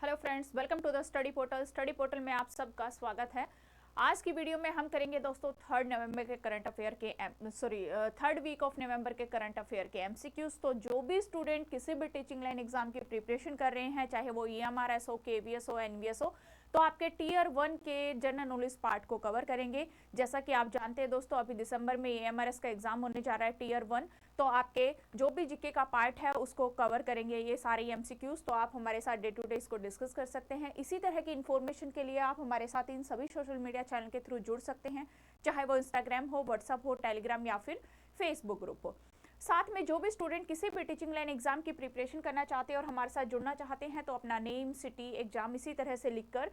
Hello friends, welcome to the study portal. Study portal में आप सबका स्वागत है। आज की वीडियो में हम करेंगे दोस्तों थर्ड वीक ऑफ नवंबर के करंट अफेयर के एमसीक्यूज। तो जो भी स्टूडेंट किसी भी टीचिंग लाइन एग्जाम की प्रिपरेशन कर रहे हैं, चाहे वो ईएमआरएस हो, केवीएस हो, एनवीएस हो, तो आपके टीयर 1 के जनरल नॉलेज पार्ट को कवर करेंगे। जैसा कि आप जानते हैं दोस्तों, अभी दिसंबर में ईएमआरएस का एग्जाम होने जा रहा है टीयर 1, तो आपके जो भी जीके का पार्ट है उसको कवर करेंगे ये सारे एमसीक्यूज। तो आप हमारे साथ डे टू डे इसको डिस्कस कर सकते हैं। इसी तरह की इन्फॉर्मेशन के लिए आप हमारे साथ इन सभी सोशल मीडिया चैनल के थ्रू जुड़ सकते हैं, चाहे वो इंस्टाग्राम हो, व्हाट्सएप हो, टेलीग्राम या फिर फेसबुक ग्रुप हो। साथ में जो भी स्टूडेंट किसी भी टीचिंग लाइन एग्जाम की प्रिपरेशन करना चाहते हैं और हमारे साथ जुड़ना चाहते हैं, तो अपना नेम, सिटी, एग्जाम इसी तरह से लिखकर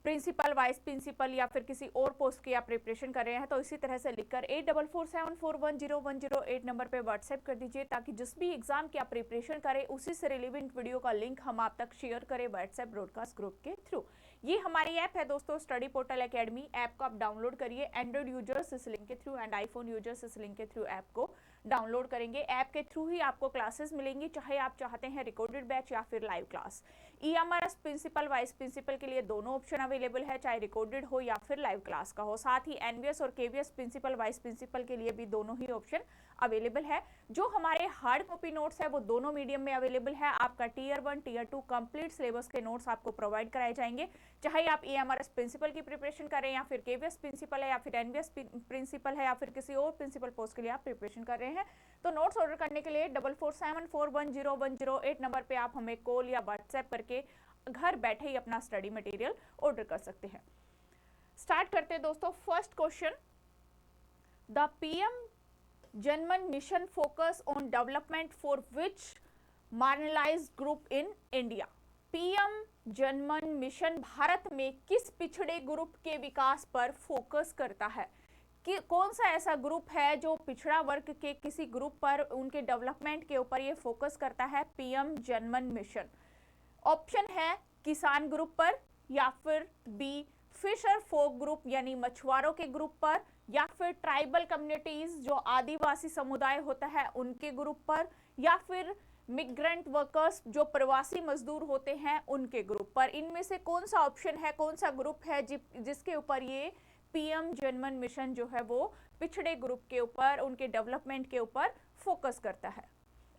प्रिंसिपल, वाइस प्रिंसिपल या फिर किसी और पोस्ट की आप प्रिपरेशन कर रहे हैं तो इसी तरह से लिखकर 8447410108 नंबर पे व्हाट्सएप कर दीजिए, ताकि जिस भी एग्जाम की आप प्रिपरेशन करें उसी से रिलेवेंट वीडियो का लिंक हम आप तक शेयर करें व्हाट्सएप ब्रॉडकास्ट ग्रुप के थ्रू। ये हमारी ऐप है दोस्तों, स्टडी पोर्टल एकेडमी। ऐप को आप डाउनलोड करिए, एंड्रॉइड यूजर्स इस लिंक के थ्रू एंड आईफोन यूजर्स इस लिंक के थ्रू ऐप को डाउनलोड करेंगे। ऐप के थ्रू ही आपको क्लासेस मिलेंगी, चाहे आप चाहते हैं रिकॉर्डेड बैच या फिर live class. EMRS principal, vice principal के लिए दोनों ऑप्शन अवेलेबल है, चाहे रिकॉर्डेड हो या फिर लाइव क्लास का हो। साथ ही एनवीएस और केवीएस प्रिंसिपल, वाइस प्रिंसिपल के लिए भी दोनों ही ऑप्शन अवेलेबल है। जो हमारे हार्ड कॉपी नोट्स है वो दोनों मीडियम में अवेलेबल है। आपका टीयर 1, टीयर 2 कंप्लीट सिलेबस के नोट्स आपको प्रोवाइड कराए जाएंगे, चाहे आप ईएमआरएस प्रिंसिपल की प्रिपरेशन करें या फिर केवीएस प्रिंसिपल है या फिर एनवीएस प्रिंसिपल है या फिर किसी और प्रिंसिपल पोस्ट के लिए आप प्रिपरेशन कर रहे हैं। तो नोट्स ऑर्डर करने के लिए 4474410108 नंबर पे आप हमें कॉल या व्हाट्सएप करके घर बैठे ही अपना स्टडी मटेरियल ऑर्डर कर सकते हैं। स्टार्ट करते हैं दोस्तों। First question, the PM Janman mission focus on development for which marginalised group in India. PM Janman mission Bharat में किस पिछड़े ग्रुप के विकास पर फोकस करता है? कि कौन सा ऐसा ग्रुप है जो पिछड़ा वर्ग के किसी ग्रुप पर, उनके डेवलपमेंट के ऊपर ये फोकस करता है पीएम जनमन मिशन? ऑप्शन है किसान ग्रुप पर, या फिर बी फिशर फोक ग्रुप यानी मछुआरों के ग्रुप पर, या फिर ट्राइबल कम्युनिटीज जो आदिवासी समुदाय होता है उनके ग्रुप पर, या फिर मिग्रेंट वर्कर्स जो प्रवासी मजदूर होते हैं उनके ग्रुप पर। इनमें से कौन सा ऑप्शन है, कौन सा ग्रुप है जिसके ऊपर ये पीएम जनमन मिशन जो है वो पिछड़े ग्रुप के ऊपर, उनके डेवलपमेंट के ऊपर फोकस करता है?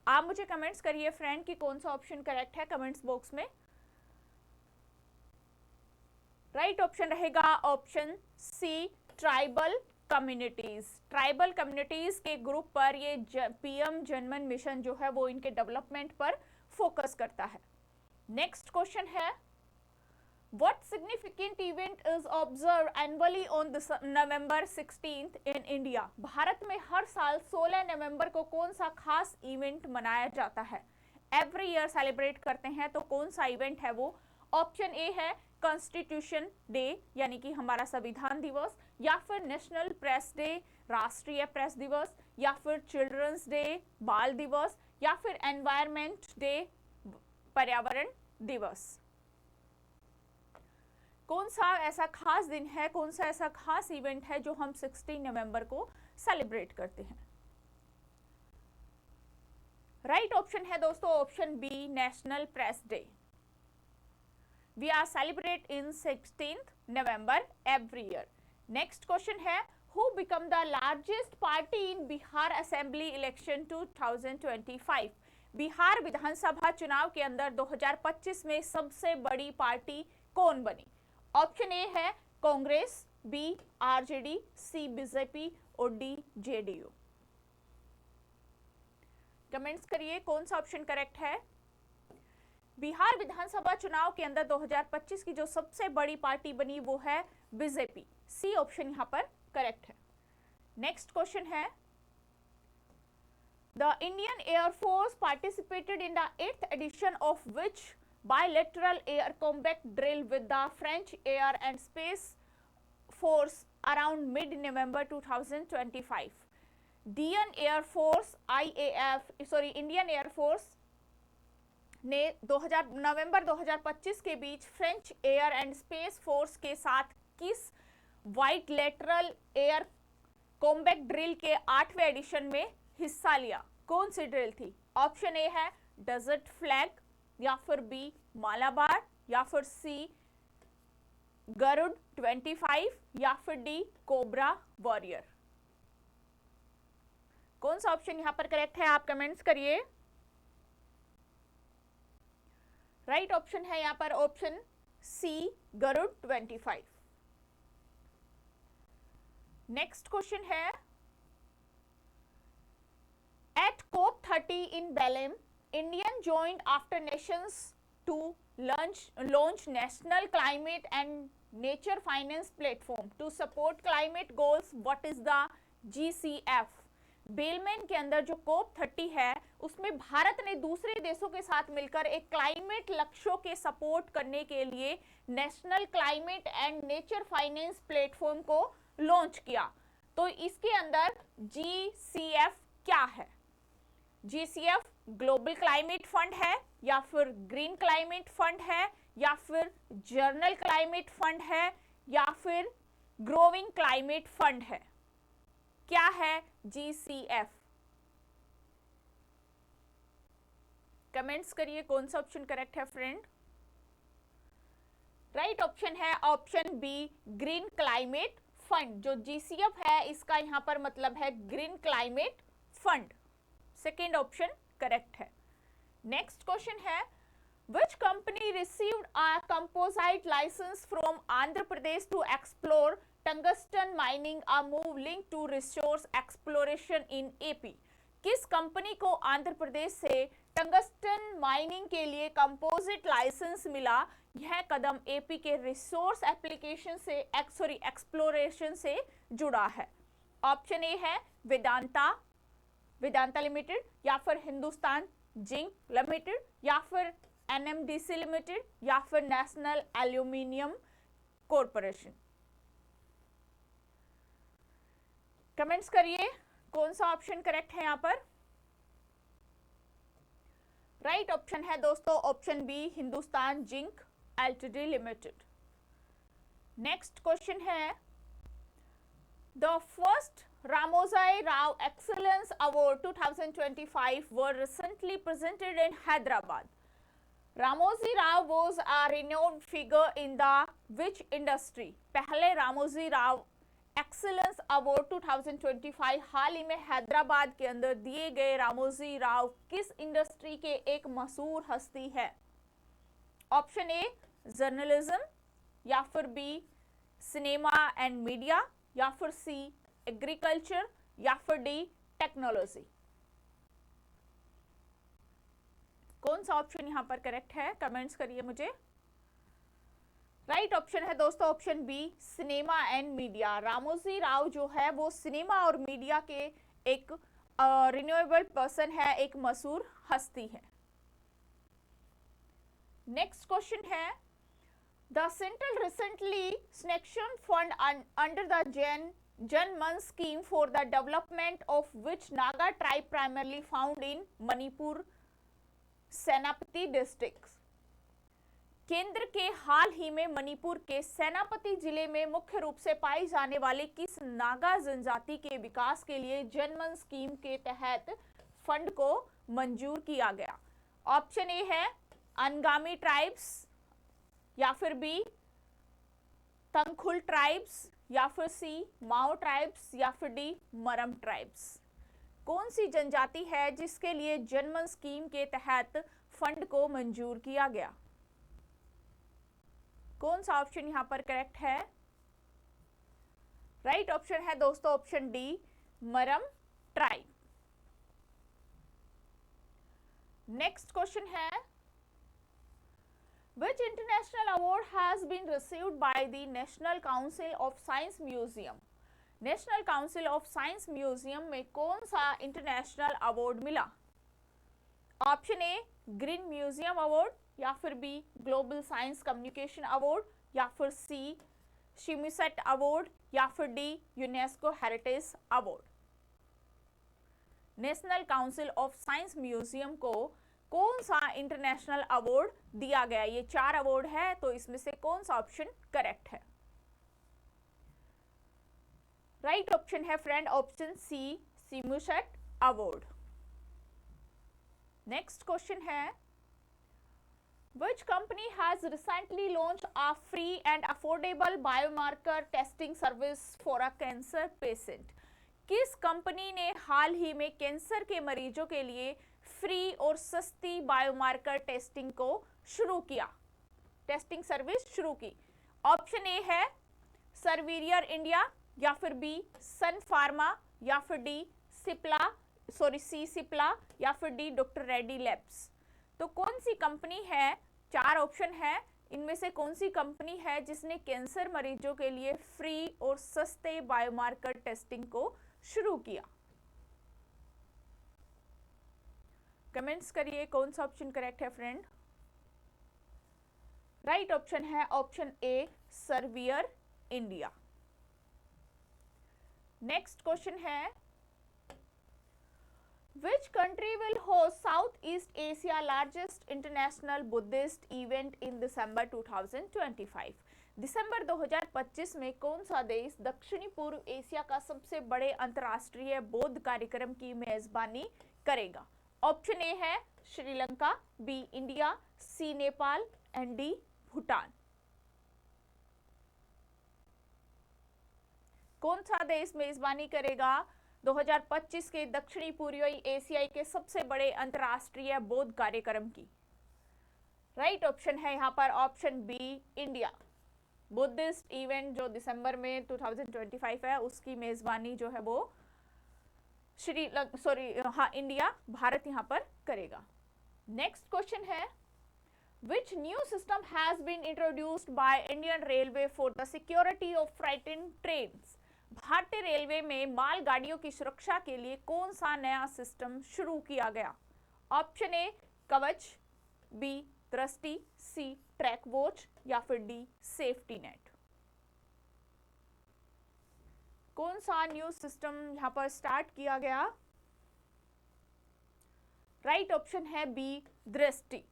आप मुझे कमेंट्स करिए फ्रेंड कि कौन सा ऑप्शन करेक्ट है कमेंट्स बॉक्स में। राइट ऑप्शन रहेगा option C, tribal communities. Tribal communities के ग्रुप पर ये पीएम जनमन मिशन जो है वो इनके डेवलपमेंट पर फोकस करता है। नेक्स्ट क्वेश्चन है, What significant event is observed annually on November 16th in India? Bharat में हर साल 16 नवंबर को कौन सा खास इवेंट मनाया जाता है? एवरी ईयर सेलिब्रेट करते हैं, तो कौन सा इवेंट है वो? ऑप्शन ए है कॉन्स्टिट्यूशन डे यानी कि हमारा संविधान दिवस, या फिर नेशनल प्रेस डे, राष्ट्रीय प्रेस दिवस, या फिर चिल्ड्रंस डे, बाल दिवस, या फिर एनवायरमेंट डे, पर्यावरण दिवस। कौन सा ऐसा खास दिन है, कौन सा ऐसा खास इवेंट है जो हम 16 नवंबर को सेलिब्रेट करते हैं? राइट ऑप्शन है दोस्तों option B, national press day. We are celebrate in 16th November every year. Next question है, who become the largest party in Bihar assembly election 2025? Bihar विधानसभा चुनाव के अंदर 2025 में सबसे बड़ी पार्टी कौन बनी? ऑप्शन ए है कांग्रेस, बी आरजेडी, सी बीजेपी और डी जेडीयू। कमेंट्स करिए कौन सा ऑप्शन करेक्ट है। बिहार विधानसभा चुनाव के अंदर 2025 की जो सबसे बड़ी पार्टी बनी वो है बीजेपी। सी ऑप्शन यहां पर करेक्ट है। नेक्स्ट क्वेश्चन है, the Indian air force participated in the 8th edition of which bilateral air combat drill with the French Air and Space Force around mid-November 2025? Indian Air Force ने नवंबर 2025 के बीच French Air and Space Force के साथ किस bilateral air combat drill के 8वें addition में हिस्सा लिया? कौन सी ड्रिल थी? ऑप्शन ए है डेजर्ट फ्लैग, या फिर बी मालाबार, या फिर सी गरुड़ 25, या फिर डी कोबरा वॉरियर। कौन सा ऑप्शन यहां पर करेक्ट है, आप कमेंट्स करिए। राइट ऑप्शन है यहां पर option C Garuda 25। Next question है, at COP30 in Belém, Indian joined after nations to launch national climate and nature finance platform to support climate goals. What is the GCF? बेलमेन के अंदर जो COP30 है उसमें भारत ने दूसरे देशों के साथ मिलकर एक क्लाइमेट लक्ष्यों के सपोर्ट करने के लिए national climate and nature finance platform को लॉन्च किया। तो इसके अंदर GCF क्या है? GCF ग्लोबल क्लाइमेट फंड है, या फिर ग्रीन क्लाइमेट फंड है, या फिर जर्नल क्लाइमेट फंड है, या फिर ग्रोइंग क्लाइमेट फंड है? क्या है GCF? कमेंट्स करिए कौन सा ऑप्शन करेक्ट है फ्रेंड। राइट ऑप्शन है option B green climate fund. जो GCF है इसका यहां पर मतलब है green climate fund. Second option correct है। नेक्स्ट क्वेश्चन है, which company received a composite license from Andhra Pradesh to explore tungsten mining, a move linked to resource exploration in AP? किस कंपनी को आंध्र प्रदेश से टंगस्टन माइनिंग के लिए composite licence मिला? यह कदम AP के रिसोर्स एप्लीकेशन से एक्सप्लोरेशन से जुड़ा है। ऑप्शन ए है वेदांता लिमिटेड, या फिर हिंदुस्तान जिंक लिमिटेड, या फिर NMDC लिमिटेड, या फिर नेशनल एल्यूमिनियम कॉरपोरेशन। कमेंट्स करिए कौन सा ऑप्शन करेक्ट है यहां पर। राइट ऑप्शन है दोस्तों option B Hindustan Zinc LTD limited. Next question है, the first Ramoji Rao Excellence Award 2025 were recently presented in Hyderabad. Ramoji Rao was a renowned figure in the which industry? पहले Ramoji Rao excellence award 2025 हाल ही में हैदराबाद के अंदर दिए गए रामोजी राव किस इंडस्ट्री के एक मशहूर हस्ती है? ऑप्शन ए जर्नलिज्म, या फिर बी सिनेमा एंड मीडिया, या फिर सी एग्रीकल्चर, या फिर डी टेक्नोलॉजी। कौन सा ऑप्शन यहां पर करेक्ट है, कमेंट्स करिए मुझे। राइट ऑप्शन है दोस्तों option B cinema and media. Ramoji Rao जो है वो सिनेमा और मीडिया के एक रिन्यूएबल पर्सन है, एक मशहूर हस्ती है। नेक्स्ट क्वेश्चन है, the central recently sanctioned fund under the Jan-Man scheme for the development of which Naga tribe primarily found in Manipur सेनापति डिस्ट्रिक्ट? केंद्र के हाल ही में मणिपुर के सेनापति जिले में मुख्य रूप से पाई जाने वाले किस नागा जनजाति के विकास के लिए जनमन स्कीम के तहत फंड को मंजूर किया गया? ऑप्शन ए है अनगामी ट्राइब्स, या फिर बी तंगखुल ट्राइब्स, या फिर सी माओ ट्राइब्स, या फिर डी मरम ट्राइब्स। कौन सी जनजाति है जिसके लिए जनमन स्कीम के तहत फंड को मंजूर किया गया? कौन सा ऑप्शन यहां पर करेक्ट है? राइट ऑप्शन है दोस्तों ऑप्शन डी मरम ट्राइब। नेक्स्ट क्वेश्चन है, which international award has been received by the National Council of Science Museum? National council of science museum में कौन सा इंटरनेशनल अवार्ड मिला? Option A green museum award, या फिर B global science communication award, या फिर C शिमिसेट award, या फिर D UNESCO heritage award. National council of science museum को कौन सा इंटरनेशनल अवार्ड दिया गया? ये 4 अवार्ड है, तो इसमें से कौन सा ऑप्शन करेक्ट है? राइट ऑप्शन है friend option C शिमिसेट award. Next question है, Which company has recently launched a free and affordable biomarker testing service for a cancer patient? किस कंपनी ने हाल ही में कैंसर के मरीजों के लिए फ्री और सस्ती बायोमार्कर टेस्टिंग को शुरू किया, टेस्टिंग सर्विस शुरू की? ऑप्शन ए है सर्वियर इंडिया, या फिर बी सन फार्मा, या फिर डी सी सिप्ला, या फिर डी डॉक्टर रेड्डी लैब्स। तो कौन सी कंपनी है, 4 ऑप्शन है, इनमें से कौन सी कंपनी है जिसने कैंसर मरीजों के लिए फ्री और सस्ते बायोमार्कर टेस्टिंग को शुरू किया? कमेंट्स करिए कौन सा ऑप्शन करेक्ट है फ्रेंड। राइट ऑप्शन है option A surveyor India. Next question है Which country will host Southeast Asia largest international Buddhist event in December 2025? दिसंबर 2025 में कौन सा देश दक्षिणी पूर्व एशिया का सबसे बड़े अंतर्राष्ट्रीय बौद्ध कार्यक्रम की मेजबानी करेगा? ऑप्शन ए है Sri Lanka, B India, C Nepal and D Bhutan. कौन सा देश मेजबानी करेगा 2025 के दक्षिणी पूर्वी एशियाई के सबसे बड़े अंतर्राष्ट्रीय बौद्ध कार्यक्रम की? राइट ऑप्शन है यहाँ पर option B India. Buddhist event जो दिसंबर में 2025 है उसकी मेजबानी जो है वो इंडिया, भारत यहाँ पर करेगा। नेक्स्ट क्वेश्चन है Which new system has been introduced by Indian Railway for the security of freight trains? भारतीय रेलवे में माल गाड़ियों की सुरक्षा के लिए कौन सा नया सिस्टम शुरू किया गया? ऑप्शन ए कवच, बी दृष्टि, सी ट्रैक वॉच, या फिर डी सेफ्टी नेट। कौन सा न्यू सिस्टम यहां पर स्टार्ट किया गया? राइट ऑप्शन है बी दृष्टि।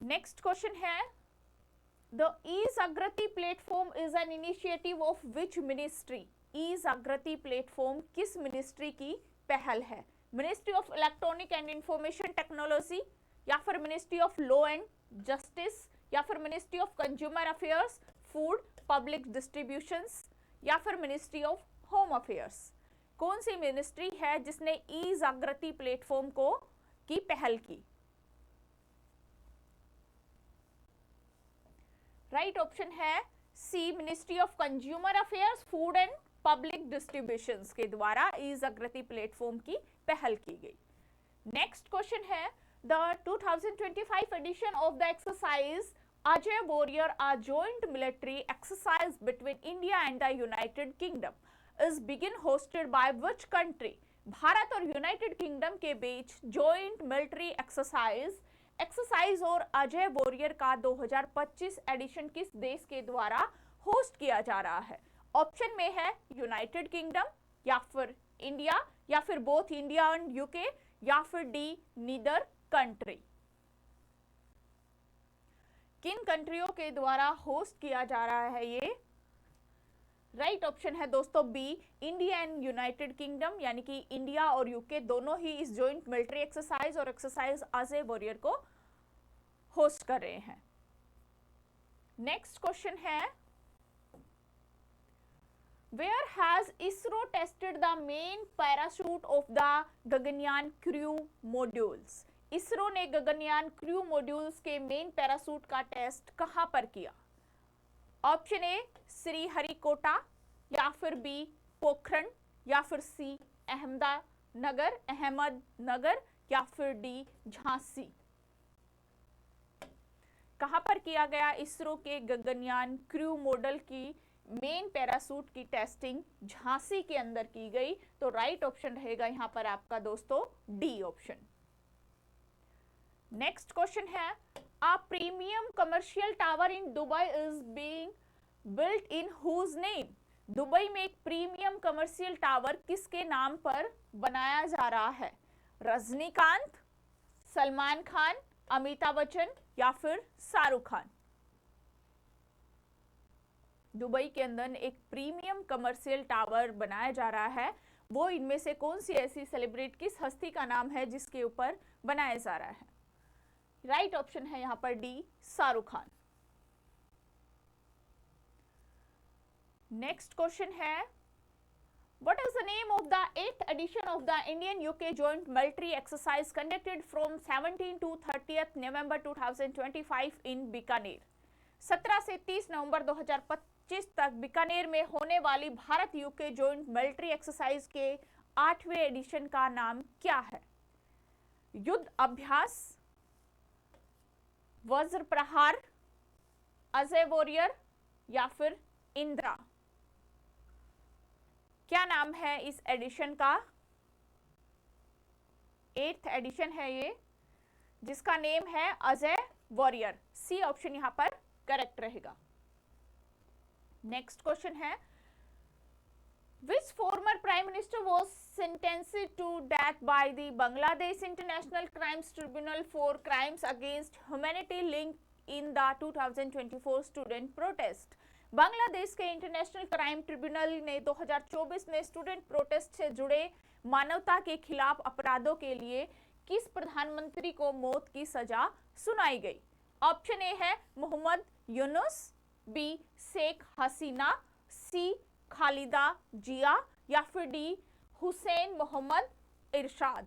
नेक्स्ट क्वेश्चन है The E-Zagrati platform is an initiative of which ministry? E-Zagrati platform किस मिनिस्ट्री की पहल है? Ministry of electronic and information technology, या फिर ministry of law and justice, या फिर ministry of consumer affairs, food public distributions, या फिर मिनिस्ट्री ऑफ होम अफेयर्स? कौन सी मिनिस्ट्री है जिसने ई-जागृति प्लेटफॉर्म की पहल की? राइट ऑप्शन है C ministry of consumer affairs, food and public distributions के द्वारा ई-जागृति प्लेटफॉर्म की पहल की गई। नेक्स्ट क्वेश्चन है the 2025 edition of the exercise Ajay warrior, a joint military exercise between India and the United Kingdom is begin hosted by which country? Bharat और United kingdom के बीच joint military exercise और अजय वॉरियर का 2025 addition किस देश के द्वारा host किया जा रहा है? ऑप्शन में है यूनाइटेड किंगडम, या फिर इंडिया, या फिर बोथ इंडिया एंड यूके, या फिर डी नीदर कंट्री। किन कंट्रियों के द्वारा होस्ट किया जा रहा है ये? राइट ऑप्शन है दोस्तों B India and United Kingdom, यानी कि इंडिया और यूके दोनों ही इस जॉइंट मिलिट्री एक्सरसाइज और एक्सरसाइज अजय वॉरियर को होस्ट कर रहे हैं। नेक्स्ट क्वेश्चन है where has ISRO tested the main parachute of the Gaganyaan crew modules? ISRO ने गगनयान क्रू मॉड्यूल्स के मेन पैराशूट का टेस्ट कहां पर किया? ऑप्शन ए श्रीहरिकोटा, या फिर बी पोखरण, या फिर सी अहमदनगर, या फिर डी झांसी। कहां पर किया गया इसरो के गगनयान क्रू मॉडल की मेन पैराशूट की टेस्टिंग? झांसी के अंदर की गई। तो राइट ऑप्शन रहेगा यहां पर आपका दोस्तों डी ऑप्शन। नेक्स्ट क्वेश्चन है A premium commercial tower in Dubai is being built in whose name? Dubai में एक प्रीमियम कमर्शियल टावर किसके नाम पर बनाया जा रहा है? रजनीकांत, सलमान खान, अमिताभ बच्चन, या फिर शाहरुख खान? दुबई के अंदर एक प्रीमियम कमर्शियल टावर बनाया जा रहा है, वो इनमें से कौन सी ऐसी सेलिब्रिटी, किस हस्ती का नाम है जिसके ऊपर बनाया जा रहा है? राइट ऑप्शन है यहां पर D, Shahrukh Khan. Next question है, what is the name of the 8th edition of the Indian-UK joint military exercise conducted from 17 to 30th November 2025 in Bikaner? 17 से 30 नवंबर 2025 तक बीकानेर में होने वाली Bharat UK joint military exercise के 8वें एडिशन का नाम क्या है? युद्ध अभ्यास, वज्र प्रहार, अजय वॉरियर या फिर इंद्रा? क्या नाम है इस एडिशन का? 8th एडिशन है ये, जिसका नेम है अजय वॉरियर। सी ऑप्शन यहां पर करेक्ट रहेगा। नेक्स्ट क्वेश्चन है, Which former prime minister was sentenced to death by the Bangladesh International Crimes Tribunal for crimes against humanity linked in the 2024 student protest? Bangladesh के international crime tribunal ने 2024 में student protest से जुड़े मानवता के खिलाफ अपराधों के लिए किस प्रधानमंत्री को मौत की सजा सुनाई गई? ऑप्शन ए है मोहम्मद यूनुस, बी शेख हसीना, सी खालिदा जिया या फिर डी हुसैन मोहम्मद इरशाद?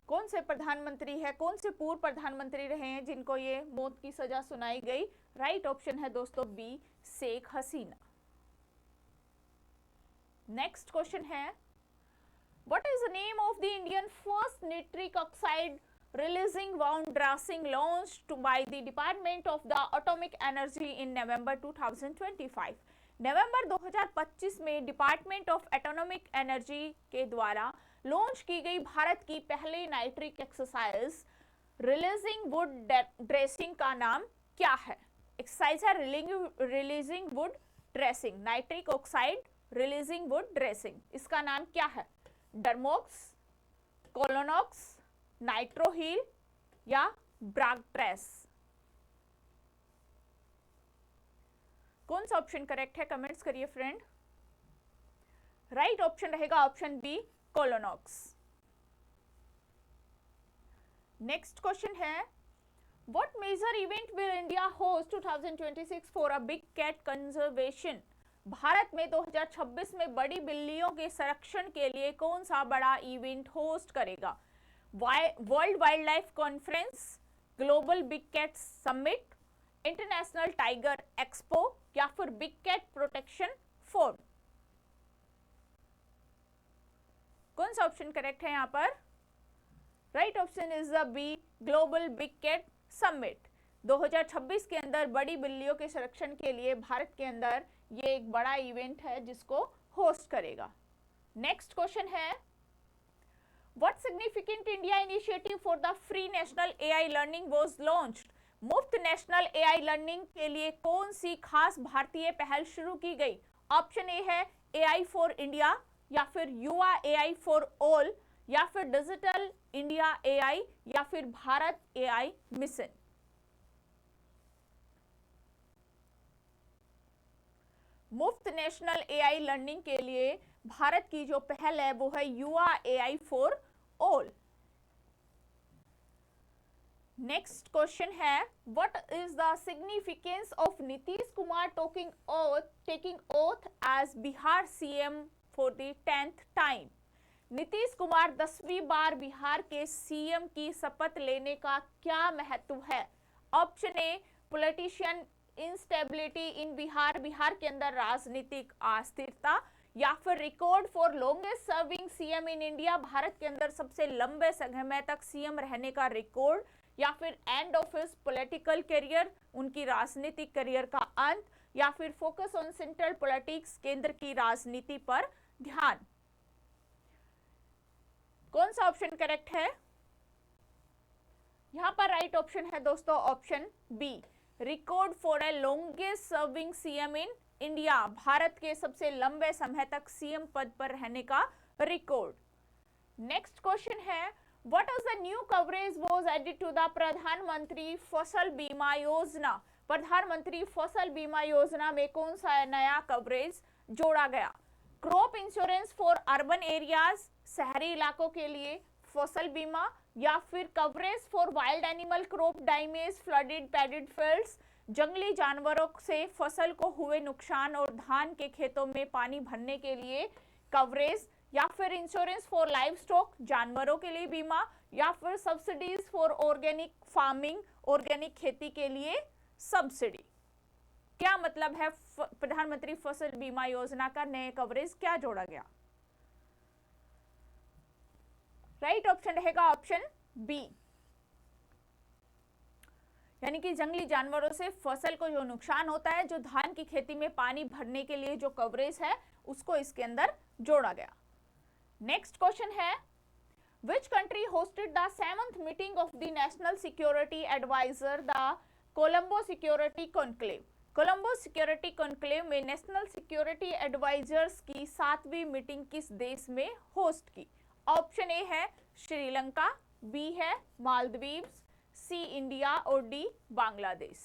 कौन से प्रधानमंत्री है, कौन से पूर्व प्रधानमंत्री रहे हैं जिनको ये मौत की सजा सुनाई गई? राइट ऑप्शन है दोस्तों B, Sheikh Hasina. Next question है, what is the name of the Indian first nitric oxide releasing wound dressing launched by the Department of the Atomic Energy in November 2025? नवंबर 2025 में डिपार्टमेंट ऑफ एटॉमिक एनर्जी के द्वारा launch की गई भारत की पहली nitric exercise releasing would dressing का नाम क्या है? एक्सरसाइज है releasing would dressing, nitric oxide releasing would dressing. इसका नाम क्या है? डर्मोक्स, कोलोनॉक्स, नाइट्रोहील या ब्रागट्रेस? कौन सा ऑप्शन करेक्ट है? कमेंट्स करिए फ्रेंड। राइट ऑप्शन रहेगा ऑप्शन बी, कोलोनॉक्स। नेक्स्ट क्वेश्चन है, what major event will India host 2026 for a big cat conservation? भारत में 2026 में बड़ी बिल्लियों के संरक्षण के लिए कौन सा बड़ा इवेंट होस्ट करेगा? World wildlife conference, global big cat summit, international tiger expo या फिर बिग कैट प्रोटेक्शन फोरम? कौन सा ऑप्शन करेक्ट है यहाँ पर? Right option is the B, global big cat summit. 2026 के अंदर बड़ी बिल्लियों के संरक्षण के लिए भारत के अंदर ये एक बड़ा इवेंट है जिसको होस्ट करेगा। नेक्स्ट क्वेश्चन है, What significant India initiative for the free national AI learning was launched? मुफ्त नेशनल एआई लर्निंग के लिए कौन सी खास भारतीय पहल शुरू की गई? ऑप्शन ए है एआई फॉर इंडिया या फिर युवा एआई फॉर ऑल या फिर डिजिटल इंडिया एआई या फिर भारत एआई मिशन? मुफ्त नेशनल एआई लर्निंग के लिए भारत की जो पहल है वो है युवा AI for all. Next question है, what is the significance of Nitish Kumar taking oath as Bihar CM for the 10th time? Nitish Kumar 10वीं बार बिहार के सीएम की शपथ लेने का क्या महत्व है? ऑप्शन ए, पॉलिटिशियन इंस्टेबिलिटी इन बिहार, बिहार के अंदर राजनीतिक अस्थिरता, या फिर record for longest serving CM in India, भारत के अंदर सबसे लंबे समय तक सीएम रहने का रिकॉर्ड, या फिर end of his political career, उनकी राजनीतिक करियर का अंत, या फिर फोकस ऑन सेंट्रल पॉलिटिक्स, केंद्र की राजनीति पर ध्यान? कौन सा ऑप्शन करेक्ट है? यहां पर राइट ऑप्शन है दोस्तों option B, record for a longest serving CM in India, भारत के सबसे लंबे समय तक सीएम पद पर रहने का रिकॉर्ड। नेक्स्ट क्वेश्चन है, what is the new coverage was added to the Pradhan Mantri Fasal बीमा योजना? प्रधानमंत्री फसल बीमा योजना में कौन सा नया कवरेज जोड़ा गया? Crop insurance for urban areas, शहरी इलाकों के लिए, फसल बीमा, या फिर coverage for wild animal crop damage flooded paddy fields, जंगली जानवरों से फसल को हुए नुकसान और धान के खेतों में पानी भरने के लिए कवरेज, या फिर इंश्योरेंस फॉर लाइव स्टॉक जानवरों के लिए बीमा, या फिर subsidies for organic farming organic खेती के लिए सब्सिडी। क्या मतलब है प्रधानमंत्री फसल बीमा योजना का नए कवरेज क्या जोड़ा गया? राइट ऑप्शन रहेगा ऑप्शन बी, यानी कि जंगली जानवरों से फसल को जो नुकसान होता है, जो धान की खेती में पानी भरने के लिए जो कवरेज है, उसको इसके अंदर जोड़ा गया। नेक्स्ट क्वेश्चन है, which country hosted the 7th meeting of the National Security Advisor, the Colombo Security Conclave? Colombo security conclave में नेशनल सिक्योरिटी एडवाइजर्स की 7वीं मीटिंग किस देश में होस्ट की? ऑप्शन ए है श्रीलंका, बी है मालदीव्स, सी इंडिया और डी बांग्लादेश।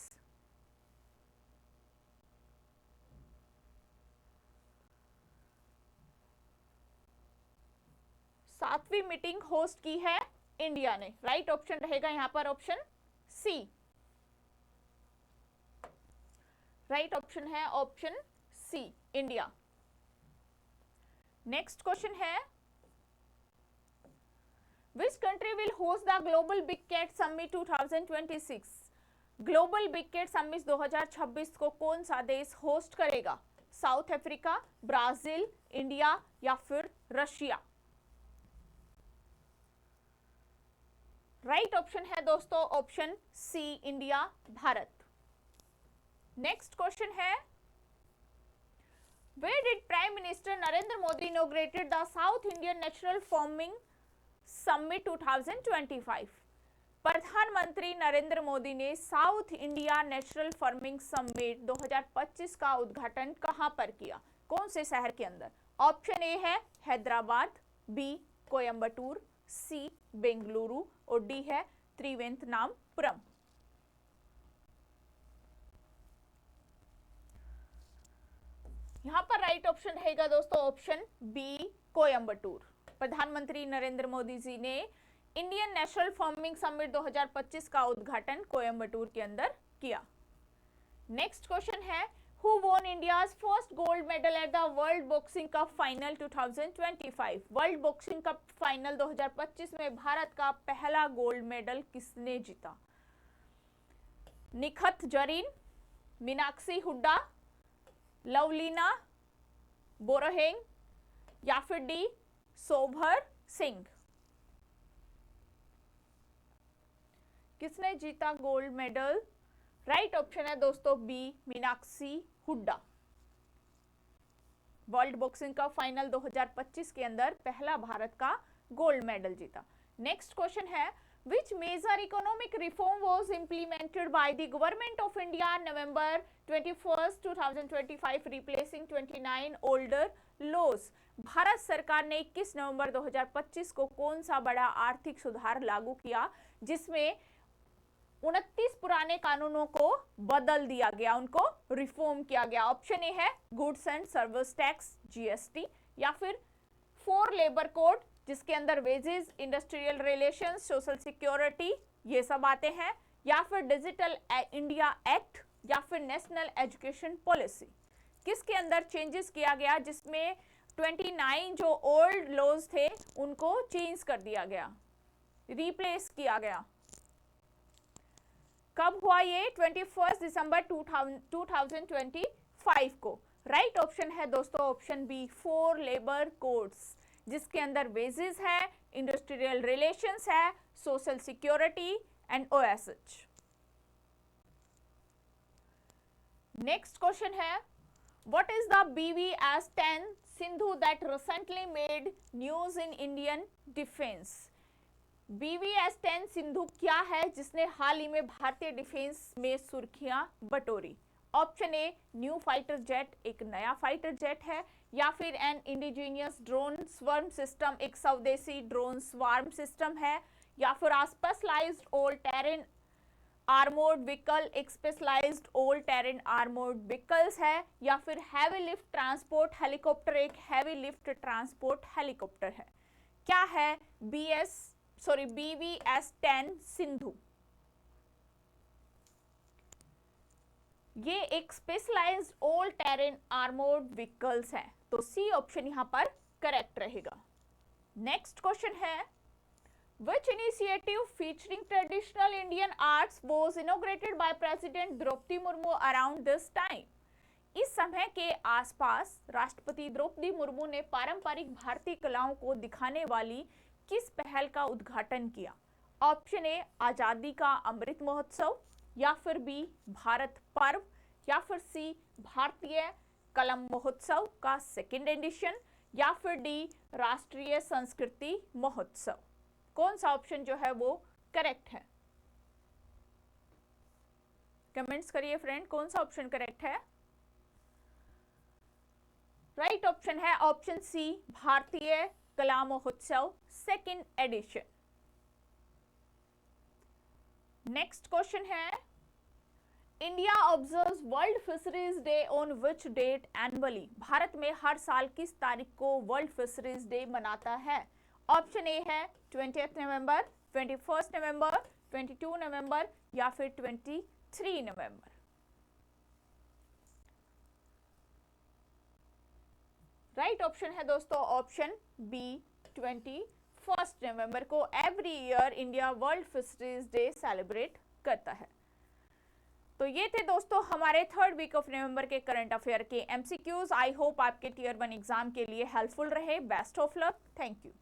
सातवीं मीटिंग होस्ट की है इंडिया ने। राइट ऑप्शन रहेगा यहां पर ऑप्शन सी। राइट ऑप्शन है option C, India. Next question है, which country will host the global big cat summit 2026? Global big cat summit 2026 को कौन सा देश होस्ट करेगा? साउथ अफ्रीका, ब्राजील, इंडिया या फिर रशिया? राइट ऑप्शन है दोस्तों ऑप्शन सी, इंडिया, भारत। नेक्स्ट क्वेश्चन है, where did Prime Minister Narendra Modi inaugurated the South Indian Natural Farming Summit 2025? प्रधानमंत्री नरेंद्र मोदी ने south India natural farming summit 2025 का उद्घाटन कहां पर किया? कौन से शहर के अंदर? ऑप्शन ए है हैदराबाद, बी कोयंबटूर, सी बेंगलुरु और डी है त्रिवेंद्रनाथपुरम। यहां पर राइट ऑप्शन रहेगा दोस्तों ऑप्शन बी कोयंबटूर। प्रधानमंत्री नरेंद्र मोदी जी ने इंडियन नेशनल फार्मिंग समिट 2025 का उद्घाटन कोयंबटूर के अंदर किया। नेक्स्ट क्वेश्चन है, who won India's first gold medal at the world boxing cup final 2025? World boxing cup final 2025 में भारत का पहला गोल्ड मेडल किसने जीता? निखत जरीन, मीनाक्षी हुड्डा, लवलीना बोरोहेंग या फिर डी सोभर सिंह? किसने जीता गोल्ड मेडल? राइट ऑप्शन है दोस्तों B Meenakshi Hooda. World boxing cup final 2025 के अंदर पहला भारत का गोल्ड मेडल जीता। नेक्स्ट क्वेश्चन है, which major economic reform was implemented by the government of India November 21st 2025 replacing 29 older laws? Bharat सरकार ने 21 नवंबर 2025 को कौन सा बड़ा आर्थिक सुधार लागू किया जिसमें 29 पुराने कानूनों को बदल दिया गया, उनको रिफॉर्म किया गया? ऑप्शन ए है goods and service tax GST, या फिर 4 लेबर कोड जिसके अंदर wages, industrial relations, social security ये सब आते हैं, या फिर डिजिटल इंडिया एक्ट, या फिर नेशनल एजुकेशन पॉलिसी? किसके अंदर चेंजेस किया गया जिसमें 29 जो ओल्ड लॉज थे उनको चेंज कर दिया गया, रिप्लेस किया गया? कब हुआ ये? 21 दिसंबर 2025 को। राइट ऑप्शन है दोस्तों ऑप्शन बी 4 लेबर कोड्स जिसके अंदर वेजेस है, इंडस्ट्रियल रिलेशंस है, social security and OSH. Next question है, what is the BVS-10 Sindhu that recently made news in Indian defence? BVS-10 Sindhu क्या है जिसने हाल ही में भारतीय डिफेंस में सुर्खियां बटोरी? Option A new fighter jet, एक नया फाइटर जेट है, या फिर an indigenous drone swarm system, एक स्वदेशी ड्रोन स्वार्म सिस्टम है, या फिर specialised all terrain armoured vehicle, एक specialised all terrain armoured vehicles है, या फिर हैवी लिफ्ट ट्रांसपोर्ट हेलीकॉप्टर, एक हैवी लिफ्ट ट्रांसपोर्ट हेलीकॉप्टर है? क्या है सॉरी BVS-10 सिंधु। ये एक specialised all terrain armoured vehicles है, तो सी ऑप्शन यहां पर करेक्ट रहेगा। नेक्स्ट क्वेश्चन है, Which initiative featuring traditional Indian arts was inaugurated by President Droupadi Murmu around this time? इस समय के आसपास राष्ट्रपति द्रौपदी मुर्मू ने पारंपरिक भारतीय कलाओं को दिखाने वाली किस पहल का उद्घाटन किया? ऑप्शन ए आजादी का अमृत महोत्सव, या फिर बी भारत पर्व, या फिर सी भारतीय कलम महोत्सव का सेकेंड एडिशन, या फिर डी राष्ट्रीय संस्कृति महोत्सव। कौन सा ऑप्शन जो है वो करेक्ट है? कमेंट्स करिए फ्रेंड, कौन सा ऑप्शन करेक्ट है? राइट ऑप्शन है option C Bharatiya Kala Mahotsav second edition. Next question है, India observes world fisheries day on which date annually? भारत में हर साल किस तारीख को वर्ल्ड फिशरीज डे मनाता है? ऑप्शन ए है 20th नवंबर, 21st नवंबर, 22 नवंबर, या फिर 23 नवंबर। राइट ऑप्शन है दोस्तों ऑप्शन बी 21st नवंबर को every year India world fisheries day celebrate करता है। तो ये थे दोस्तों हमारे थर्ड वीक ऑफ नवंबर के करंट अफेयर के एमसीक्यूज। आई होप आपके टियर 1 एग्जाम के लिए हेल्पफुल रहे। Best of luck. Thank you.